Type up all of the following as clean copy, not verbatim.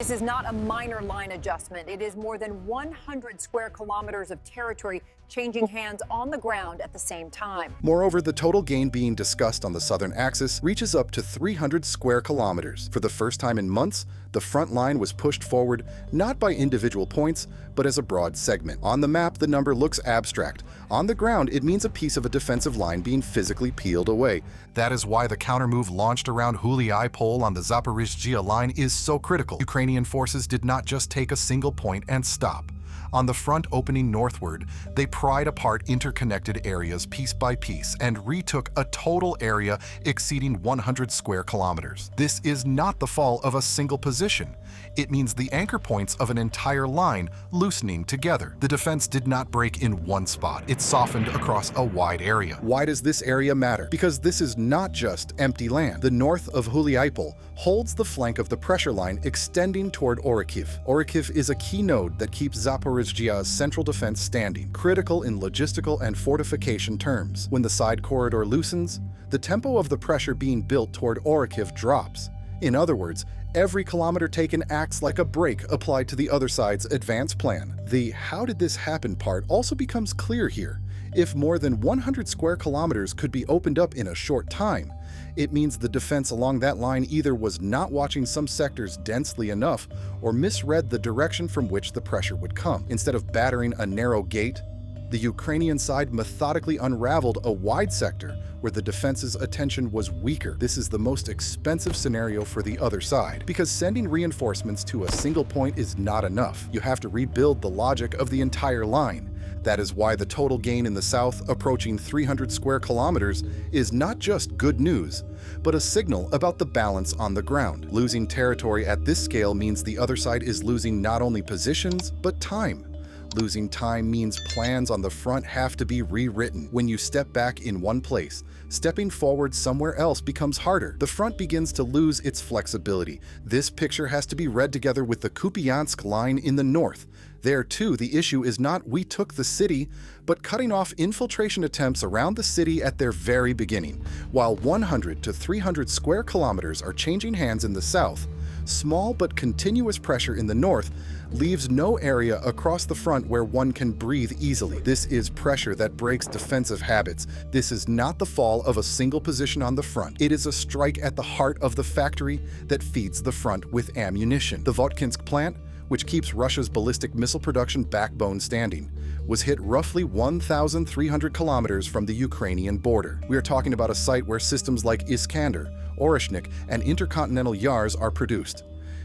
This is not a minor line adjustment. It is more than 100 square kilometers of territory changing hands on the ground at the same time. Moreover, the total gain being discussed on the southern axis reaches up to 300 square kilometers. For the first time in months, the front line was pushed forward not by individual points, but as a broad segment. On the map, the number looks abstract. On the ground, it means a piece of a defensive line being physically peeled away. That is why the countermove launched around Huliai-Pole on the Zaporizhzhia line is so critical. Ukrainian forces did not just take a single point and stop. On the front opening northward, they pried apart interconnected areas piece by piece and retook a total area exceeding 100 square kilometers. This is not the fall of a single position. It means the anchor points of an entire line loosening together. The defense did not break in one spot. It softened across a wide area. Why does this area matter? Because this is not just empty land. The north of Huliai-Pole holds the flank of the pressure line extending toward Orikhiv. Orikhiv is a key node that keeps Zaporizhzhia's central defense standing, critical in logistical and fortification terms. When the side corridor loosens, the tempo of the pressure being built toward Orikhiv drops. In other words, every kilometer taken acts like a brake applied to the other side's advance plan. The "how did this happen" part also becomes clear here. If more than 100 square kilometers could be opened up in a short time, it means the defense along that line either was not watching some sectors densely enough or misread the direction from which the pressure would come. Instead of battering a narrow gate, the Ukrainian side methodically unraveled a wide sector where the defense's attention was weaker. This is the most expensive scenario for the other side, because sending reinforcements to a single point is not enough. You have to rebuild the logic of the entire line. That is why the total gain in the south, approaching 300 square kilometers, is not just good news, but a signal about the balance on the ground. Losing territory at this scale means the other side is losing not only positions, but time. Losing time means plans on the front have to be rewritten. When you step back in one place, stepping forward somewhere else becomes harder. The front begins to lose its flexibility. This picture has to be read together with the Kupiansk line in the north. There too, the issue is not "we took the city," but cutting off infiltration attempts around the city at their very beginning. While 100 to 300 square kilometers are changing hands in the south, small but continuous pressure in the north leaves no area across the front where one can breathe easily. This is pressure that breaks defensive habits. This is not the fall of a single position on the front. It is a strike at the heart of the factory that feeds the front with ammunition. The Votkinsk plant, which keeps Russia's ballistic missile production backbone standing, was hit roughly 1,300 kilometers from the Ukrainian border. We are talking about a site where systems like Iskander, Oreshnik, and intercontinental Yars are produced.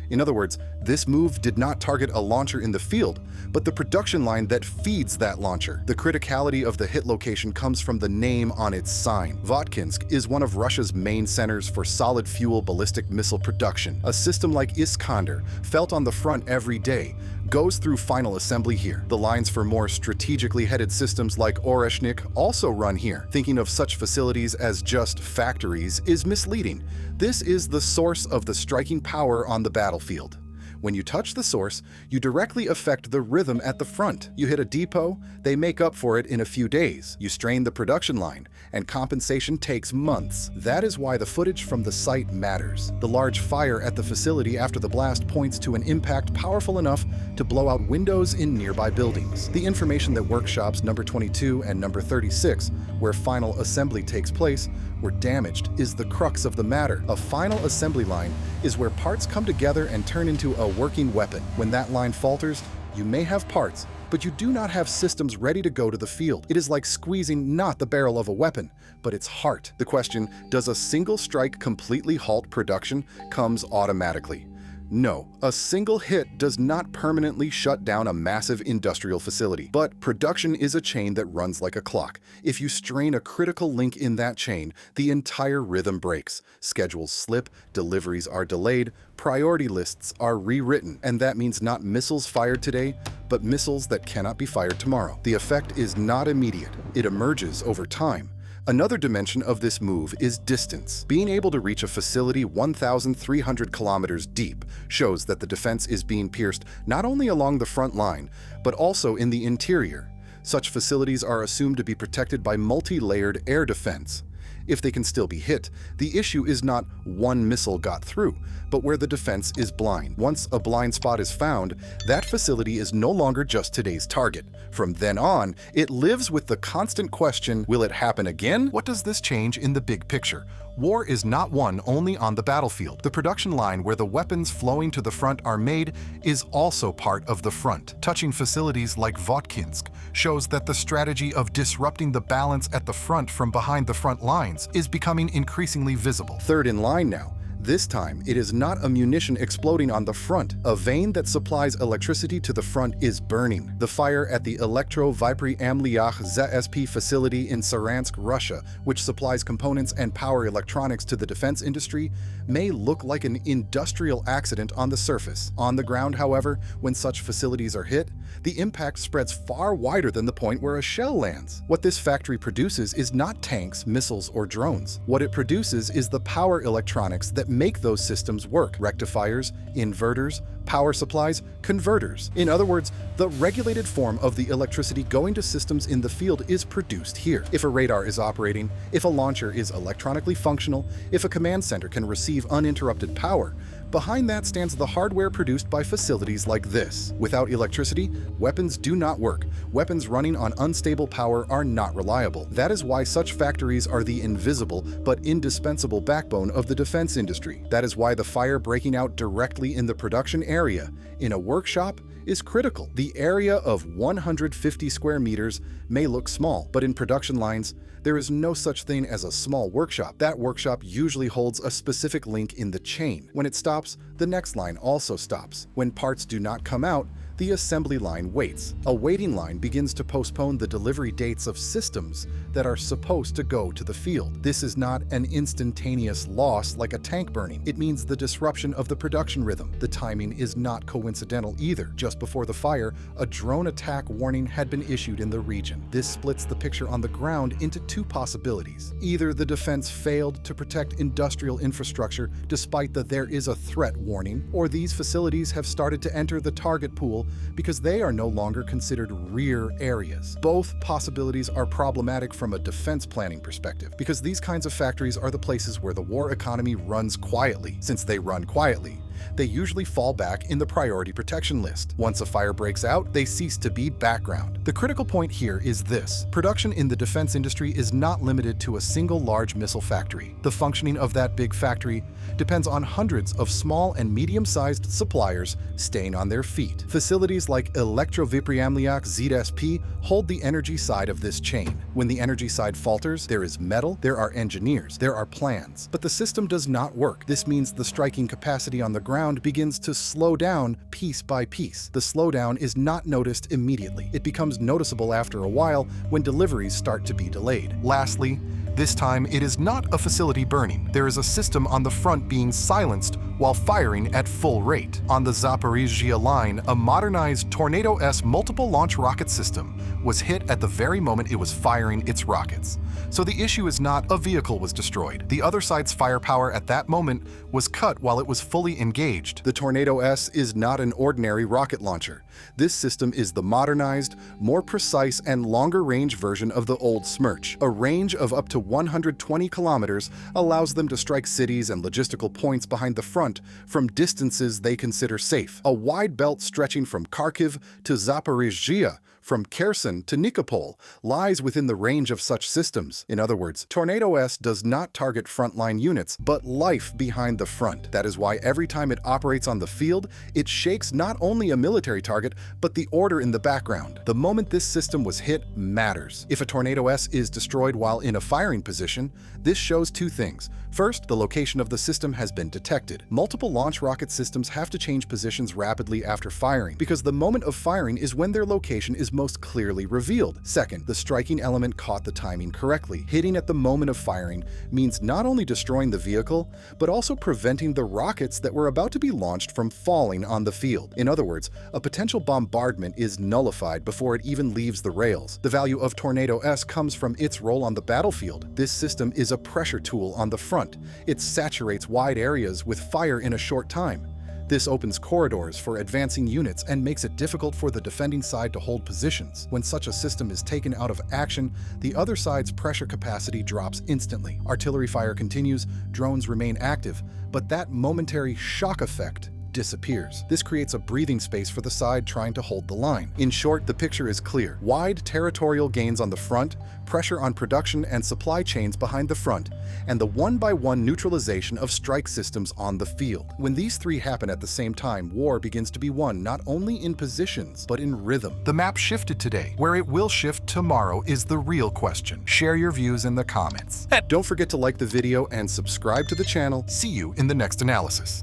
In other words, this move did not target a launcher in the field, but the production line that feeds that launcher. The criticality of the hit location comes from the name on its sign. Votkinsk is one of Russia's main centers for solid fuel ballistic missile production. A system like Iskander, felt on the front every day, goes through final assembly here. The lines for more strategically headed systems like Oreshnik also run here. Thinking of such facilities as just factories is misleading. This is the source of the striking power on the battlefield. When you touch the source, you directly affect the rhythm at the front. You hit a depot, they make up for it in a few days. You strain the production line, and compensation takes months. That is why the footage from the site matters. The large fire at the facility after the blast points to an impact powerful enough to blow out windows in nearby buildings. The information that workshops number 22 and number 36, where final assembly takes place, were damaged is the crux of the matter. A final assembly line is where parts come together and turn into a working weapon. When that line falters, you may have parts, but you do not have systems ready to go to the field. It is like squeezing not the barrel of a weapon, but its heart. The question, does a single strike completely halt production, comes automatically. No, a single hit does not permanently shut down a massive industrial facility. But production is a chain that runs like a clock. If you strain a critical link in that chain, the entire rhythm breaks. Schedules slip, deliveries are delayed, priority lists are rewritten, and that means not missiles fired today, but missiles that cannot be fired tomorrow. The effect is not immediate. It emerges over time. Another dimension of this move is distance. Being able to reach a facility 1,300 kilometers deep shows that the defense is being pierced not only along the front line, but also in the interior. Such facilities are assumed to be protected by multi-layered air defense. if they can still be hit. The issue is not one missile got through, but where the defense is blind. Once a blind spot is found, that facility is no longer just today's target. From then on, it lives with the constant question, will it happen again? What does this change in the big picture? War is not won only on the battlefield. The production line where the weapons flowing to the front are made is also part of the front. Touching facilities like Votkinsk shows that the strategy of disrupting the balance at the front from behind the front lines is becoming increasingly visible. Third in line now. This time, it is not a munition exploding on the front. A vein that supplies electricity to the front is burning. The fire at the Elektro-Vypry-Amliach ZSP facility in Saransk, Russia, which supplies components and power electronics to the defense industry, may look like an industrial accident on the surface. On the ground, however, when such facilities are hit, the impact spreads far wider than the point where a shell lands. What this factory produces is not tanks, missiles, or drones. What it produces is the power electronics that make those systems work. Rectifiers, inverters, power supplies, converters. In other words, the regulated form of the electricity going to systems in the field is produced here. If a radar is operating, if a launcher is electronically functional, if a command center can receive uninterrupted power, behind that stands the hardware produced by facilities like this. Without electricity, weapons do not work. Weapons running on unstable power are not reliable. That is why such factories are the invisible but indispensable backbone of the defense industry. That is why the fire breaking out directly in the production area in a workshop is critical. The area of 150 square meters may look small, but in production lines, there is no such thing as a small workshop. That workshop usually holds a specific link in the chain. When it stops, the next line also stops. When parts do not come out, the assembly line waits. A waiting line begins to postpone the delivery dates of systems that are supposed to go to the field. This is not an instantaneous loss like a tank burning. It means the disruption of the production rhythm. The timing is not coincidental either. Just before the fire, a drone attack warning had been issued in the region. This splits the picture on the ground into two possibilities. Either the defense failed to protect industrial infrastructure despite that there is a threat warning, or these facilities have started to enter the target pool because they are no longer considered rear areas. Both possibilities are problematic from a defense planning perspective, because these kinds of factories are the places where the war economy runs quietly. Since they run quietly, they usually fall back in the priority protection list. Once a fire breaks out, they cease to be background. The critical point here is this: production in the defense industry is not limited to a single large missile factory. The functioning of that big factory depends on hundreds of small and medium-sized suppliers staying on their feet. Facilities like Elektro-Vypry-Amliach ZSP hold the energy side of this chain. When the energy side falters, there is metal, there are engineers, there are plans, but the system does not work. This means the striking capacity on the ground begins to slow down piece by piece. The slowdown is not noticed immediately. It becomes noticeable after a while when deliveries start to be delayed. Lastly, this time it is not a facility burning. There is a system on the front being silenced while firing at full rate. On the Zaporizhzhia line, a modernized Tornado-S multiple launch rocket system was hit at the very moment it was firing its rockets. So the issue is not a vehicle was destroyed. The other side's firepower at that moment was cut while it was fully engaged. The Tornado-S is not an ordinary rocket launcher. This system is the modernized, more precise and longer-range version of the old Smerch. A range of up to 120 kilometers allows them to strike cities and logistical points behind the front from distances they consider safe. A wide belt stretching from Kharkiv to Zaporizhzhia, from Kherson to Nikopol, lies within the range of such systems. In other words, Tornado-S does not target frontline units, but life behind the front. That is why every time it operates on the field, it shakes not only a military target, but the order in the background. The moment this system was hit matters. If a Tornado-S is destroyed while in a firing position, this shows two things. First, the location of the system has been detected. Multiple launch rocket systems have to change positions rapidly after firing, because the moment of firing is when their location is most clearly revealed. Second, the striking element caught the timing correctly. Hitting at the moment of firing means not only destroying the vehicle, but also preventing the rockets that were about to be launched from falling on the field. In other words, a potential bombardment is nullified before it even leaves the rails. The value of Tornado-S comes from its role on the battlefield. This system is a pressure tool on the front. It saturates wide areas with fire in a short time. This opens corridors for advancing units and makes it difficult for the defending side to hold positions. When such a system is taken out of action, the other side's pressure capacity drops instantly. Artillery fire continues, drones remain active, but that momentary shock effect disappears. This creates a breathing space for the side trying to hold the line. In short, the picture is clear. Wide territorial gains on the front, pressure on production and supply chains behind the front, and the one-by-one neutralization of strike systems on the field. When these three happen at the same time, war begins to be won not only in positions, but in rhythm. The map shifted today. Where it will shift tomorrow is the real question. Share your views in the comments. Don't forget to like the video and subscribe to the channel. See you in the next analysis.